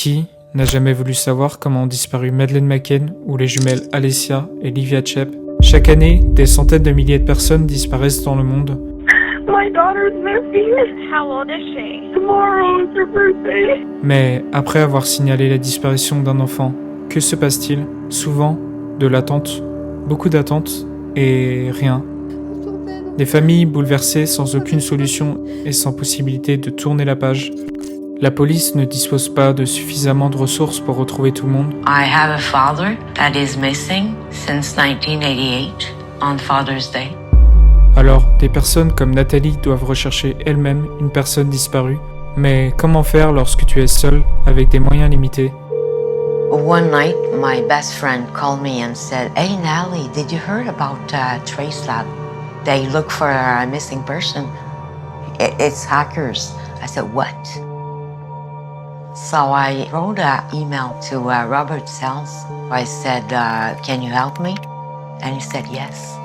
Qui n'a jamais voulu savoir comment ont disparu Madeleine McCann ou les jumelles Alessia et Livia Chep? Chaque année, des centaines de milliers de personnes disparaissent dans le monde. My daughter's missing. How old is she? Tomorrow is her birthday. Mais après avoir signalé la disparition d'un enfant, que se passe-t-il? Souvent, de l'attente, beaucoup d'attentes et rien. Des familles bouleversées sans aucune solution et sans possibilité de tourner la page. La police ne dispose pas de suffisamment de ressources pour retrouver tout le monde. I have a father that is missing since 1988 on Father's Day. Alors, des personnes comme Nathalie doivent rechercher elles-mêmes une personne disparue. Mais comment faire lorsque tu es seule avec des moyens limités? One night, my best friend called me and said, "Hey Natalie, did you heard about TraceLab? They look for a missing person. It's hackers." I said, "What?" So I wrote an email to Robert Sells. I said, "Can you help me?" And he said yes.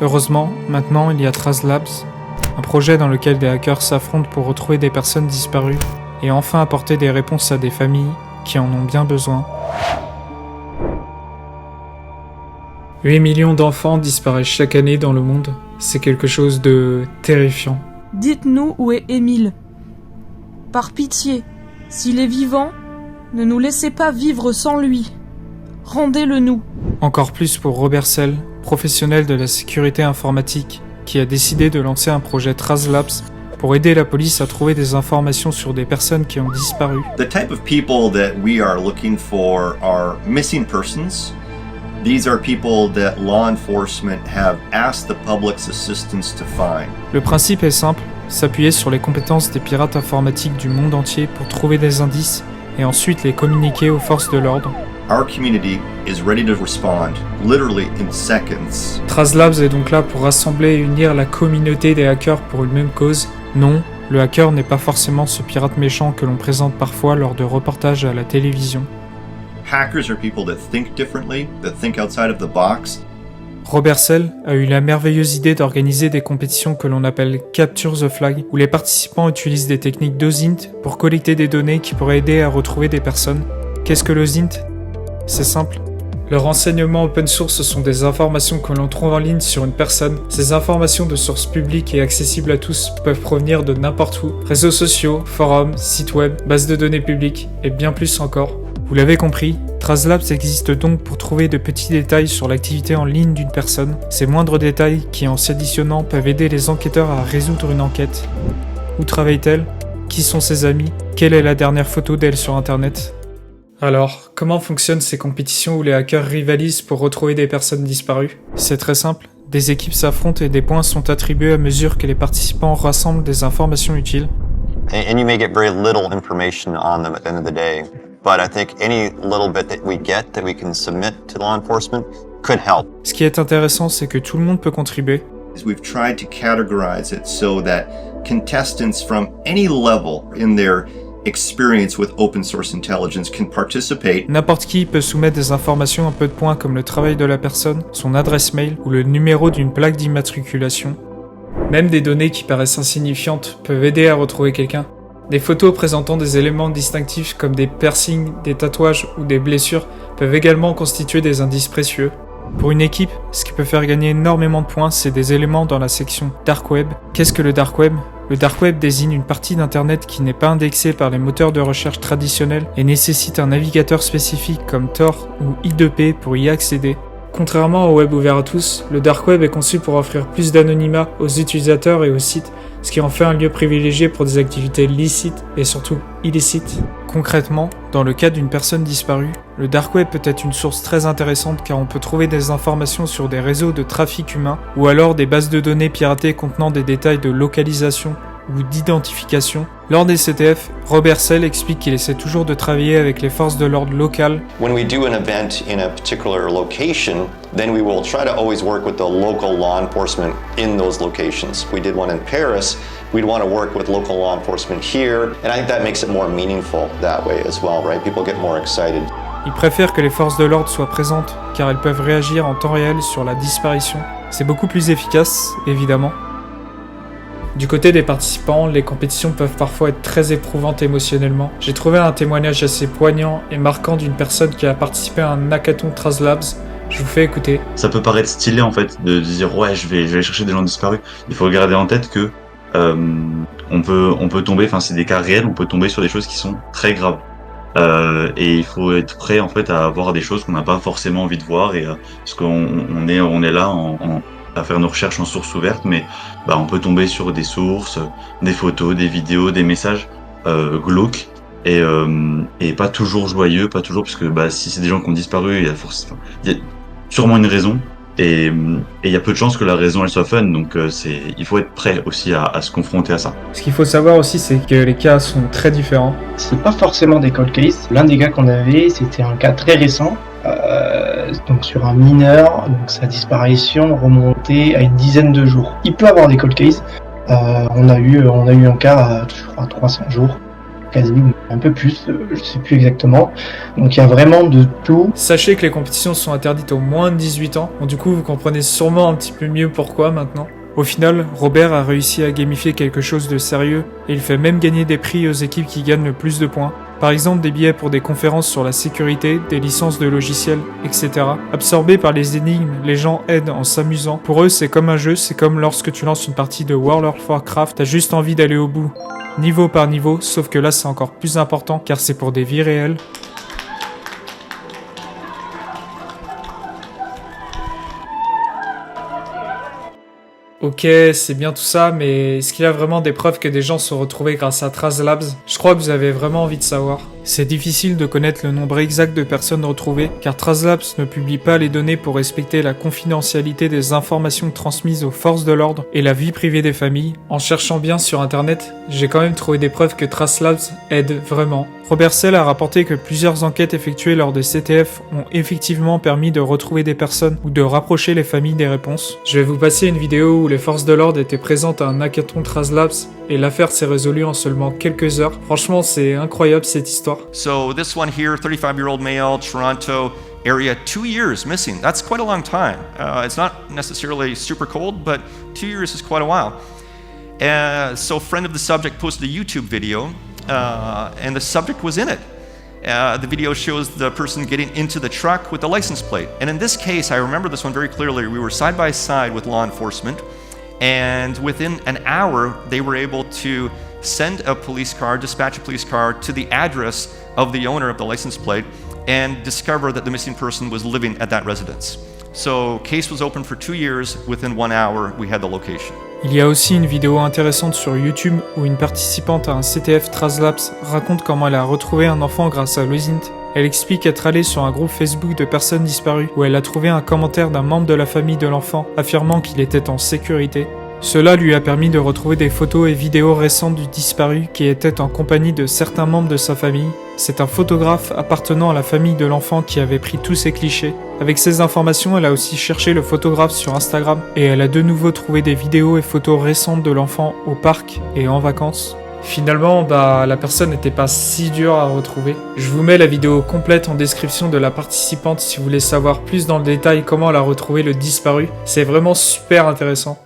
Heureusement, maintenant il y a TraceLabs, un projet dans lequel des hackers s'affrontent pour retrouver des personnes disparues et enfin apporter des réponses à des familles qui en ont bien besoin. 8 millions d'enfants disparaissent chaque année dans le monde. C'est quelque chose de terrifiant. Dites-nous où est Émile. Par pitié, s'il est vivant, ne nous laissez pas vivre sans lui. Rendez-le nous. Encore plus pour Robert Sell, professionnel de la sécurité informatique, qui a décidé de lancer un projet TraceLabs pour aider la police à trouver des informations sur des personnes qui ont disparu. The type of people that we are looking for are missing persons. These are people that law enforcement have asked the public's assistance to find. Le principe est simple, s'appuyer sur les compétences des pirates informatiques du monde entier pour trouver des indices et ensuite les communiquer aux forces de l'ordre. Our community is ready to respond, literally in seconds. TraceLabs est donc là pour rassembler et unir la communauté des hackers pour une même cause. Non, le hacker n'est pas forcément ce pirate méchant que l'on présente parfois lors de reportages à la télévision. Hackers are people that think differently, that think outside of the box. Robert Sell a eu la merveilleuse idée d'organiser des compétitions que l'on appelle Capture the Flag, où les participants utilisent des techniques d'OSINT pour collecter des données qui pourraient aider à retrouver des personnes. Qu'est-ce que l'OSINT ? C'est simple. Le renseignement open source sont des informations que l'on trouve en ligne sur une personne. Ces informations de source publique et accessibles à tous peuvent provenir de n'importe où. Réseaux sociaux, forums, sites web, bases de données publiques et bien plus encore. Vous l'avez compris, TraceLabs existe donc pour trouver de petits détails sur l'activité en ligne d'une personne. Ces moindres détails qui, en s'additionnant, peuvent aider les enquêteurs à résoudre une enquête. Où travaille-t-elle ? Qui sont ses amis ? Quelle est la dernière photo d'elle sur Internet ? Alors, comment fonctionnent ces compétitions où les hackers rivalisent pour retrouver des personnes disparues? C'est très simple, des équipes s'affrontent et des points sont attribués à mesure que les participants rassemblent des informations utiles. And you may get very little information on them at the end of the day, but I think any little bit that we get that we can submit to law enforcement could help. Ce qui est intéressant, c'est que tout le monde peut contribuer. We've tried to categorize it so that contestants from any level in their experience with open source intelligence can participate. N'importe qui peut soumettre des informations, un peu de points comme le travail de la personne, son adresse mail ou le numéro d'une plaque d'immatriculation. Même des données qui paraissent insignifiantes peuvent aider à retrouver quelqu'un. Des photos présentant des éléments distinctifs comme des piercings, des tatouages ou des blessures peuvent également constituer des indices précieux. Pour une équipe, ce qui peut faire gagner énormément de points, c'est des éléments dans la section Dark Web. Qu'est-ce que le Dark Web ? Le Dark Web désigne une partie d'Internet qui n'est pas indexée par les moteurs de recherche traditionnels et nécessite un navigateur spécifique comme Tor ou I2P pour y accéder. Contrairement au web ouvert à tous, le Dark Web est conçu pour offrir plus d'anonymat aux utilisateurs et aux sites, ce qui en fait un lieu privilégié pour des activités licites et surtout illicites. Concrètement, dans le cas d'une personne disparue, le Dark Web peut être une source très intéressante car on peut trouver des informations sur des réseaux de trafic humain ou alors des bases de données piratées contenant des détails de localisation ou d'identification. Lors des CTF, Robert Sell explique qu'il essaie toujours de travailler avec les forces de l'ordre locales. When we do an event in a particular location, then we will try to always work with the local law enforcement in those locations. We did one in Paris, we'd want to work with local law enforcement here, and I think that makes it more meaningful that way as well, right? People get more excited. Il préfère que les forces de l'ordre soient présentes car elles peuvent réagir en temps réel sur la disparition. C'est beaucoup plus efficace, évidemment. Du côté des participants, les compétitions peuvent parfois être très éprouvantes émotionnellement. J'ai trouvé un témoignage assez poignant et marquant d'une personne qui a participé à un hackathon TraceLabs. Je vous fais écouter. Ça peut paraître stylé en fait de dire ouais je vais aller chercher des gens disparus. Il faut garder en tête que on peut tomber, enfin c'est des cas réels, on peut tomber sur des choses qui sont très graves. Et il faut être prêt en fait à voir des choses qu'on n'a pas forcément envie de voir et parce qu'on est là à faire nos recherches en sources ouvertes, mais on peut tomber sur des sources, des photos, des vidéos, des messages glauques et pas toujours joyeux, pas toujours, parce que si c'est des gens qui ont disparu, il y a sûrement une raison. Et il y a peu de chances que la raison elle soit fun, donc il faut être prêt aussi à se confronter à ça. Ce qu'il faut savoir aussi, c'est que les cas sont très différents. C'est pas forcément des cold cases. L'un des cas qu'on avait, c'était un cas très récent, donc sur un mineur, donc sa disparition remontait à une dizaine de jours. Il peut avoir des cold cases. On a eu un cas, je crois, 300 jours. Quasi, un peu plus, je sais plus exactement. Donc il y a vraiment de tout. Sachez que les compétitions sont interdites aux moins de 18 ans, donc du coup vous comprenez sûrement un petit peu mieux pourquoi maintenant. Au final, Robert a réussi à gamifier quelque chose de sérieux, et il fait même gagner des prix aux équipes qui gagnent le plus de points. Par exemple des billets pour des conférences sur la sécurité, des licences de logiciels, etc. Absorbés par les énigmes, les gens aident en s'amusant. Pour eux c'est comme un jeu, c'est comme lorsque tu lances une partie de World of Warcraft, t'as juste envie d'aller au bout. Niveau par niveau, sauf que là c'est encore plus important car c'est pour des vies réelles. Ok, c'est bien tout ça, mais est-ce qu'il y a vraiment des preuves que des gens se sont retrouvés grâce à TraceLabs? Je crois que vous avez vraiment envie de savoir. C'est difficile de connaître le nombre exact de personnes retrouvées, car TraceLabs ne publie pas les données pour respecter la confidentialité des informations transmises aux forces de l'ordre et la vie privée des familles. En cherchant bien sur internet, j'ai quand même trouvé des preuves que TraceLabs aide vraiment. Robert Sell a rapporté que plusieurs enquêtes effectuées lors des CTF ont effectivement permis de retrouver des personnes ou de rapprocher les familles des réponses. Je vais vous passer une vidéo où les forces de l'ordre étaient présentes à un hackathon TraceLabs et l'affaire s'est résolue en seulement quelques heures. Franchement, c'est incroyable cette histoire. So this one here, 35-year-old male, Toronto area, 2 years missing. That's quite a long time. It's not necessarily super cold, but 2 years is quite a while. So a friend of the subject posted a YouTube video, and the subject was in it. The video shows the person getting into the truck with the license plate. And in this case, I remember this one very clearly. We were side by side with law enforcement, and within an hour, they were able to send a police car, dispatch a police car to the address of the owner of the license plate and discover that the missing person was living at that residence. So, case was open for 2 years. Within 1 hour, we had the location. Il y a aussi une vidéo intéressante sur YouTube où une participante à un CTF TraceLabs raconte comment elle a retrouvé un enfant grâce à Lozint. Elle explique être allée sur un groupe Facebook de personnes disparues où elle a trouvé un commentaire d'un membre de la famille de l'enfant affirmant qu'il était en sécurité. Cela lui a permis de retrouver des photos et vidéos récentes du disparu qui était en compagnie de certains membres de sa famille. C'est un photographe appartenant à la famille de l'enfant qui avait pris tous ces clichés. Avec ces informations, elle a aussi cherché le photographe sur Instagram et elle a de nouveau trouvé des vidéos et photos récentes de l'enfant au parc et en vacances. Finalement, la personne n'était pas si dure à retrouver. Je vous mets la vidéo complète en description de la participante si vous voulez savoir plus dans le détail comment elle a retrouvé le disparu. C'est vraiment super intéressant.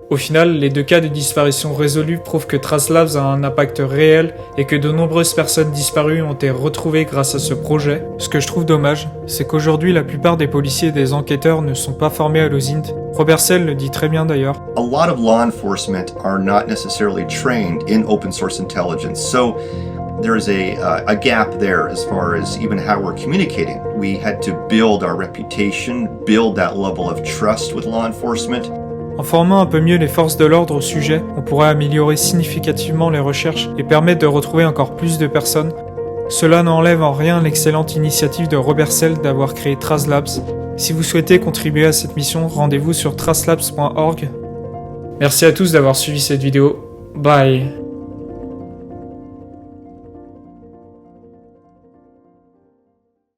Au final, les 2 cas de disparition résolus prouvent que TraceLabs a un impact réel et que de nombreuses personnes disparues ont été retrouvées grâce à ce projet. Ce que je trouve dommage, c'est qu'aujourd'hui la plupart des policiers et des enquêteurs ne sont pas formés à Lozint. Robert Sell le dit très bien d'ailleurs. A lot of law enforcement are not necessarily trained in open source intelligence, so there's a gap there as far as even how we're communicating. We had to build our reputation, build that level of trust with law enforcement. En formant un peu mieux les forces de l'ordre au sujet, on pourrait améliorer significativement les recherches et permettre de retrouver encore plus de personnes. Cela n'enlève en rien l'excellente initiative de Robert Sell d'avoir créé TraceLabs. Si vous souhaitez contribuer à cette mission, rendez-vous sur tracelabs.org. Merci à tous d'avoir suivi cette vidéo. Bye.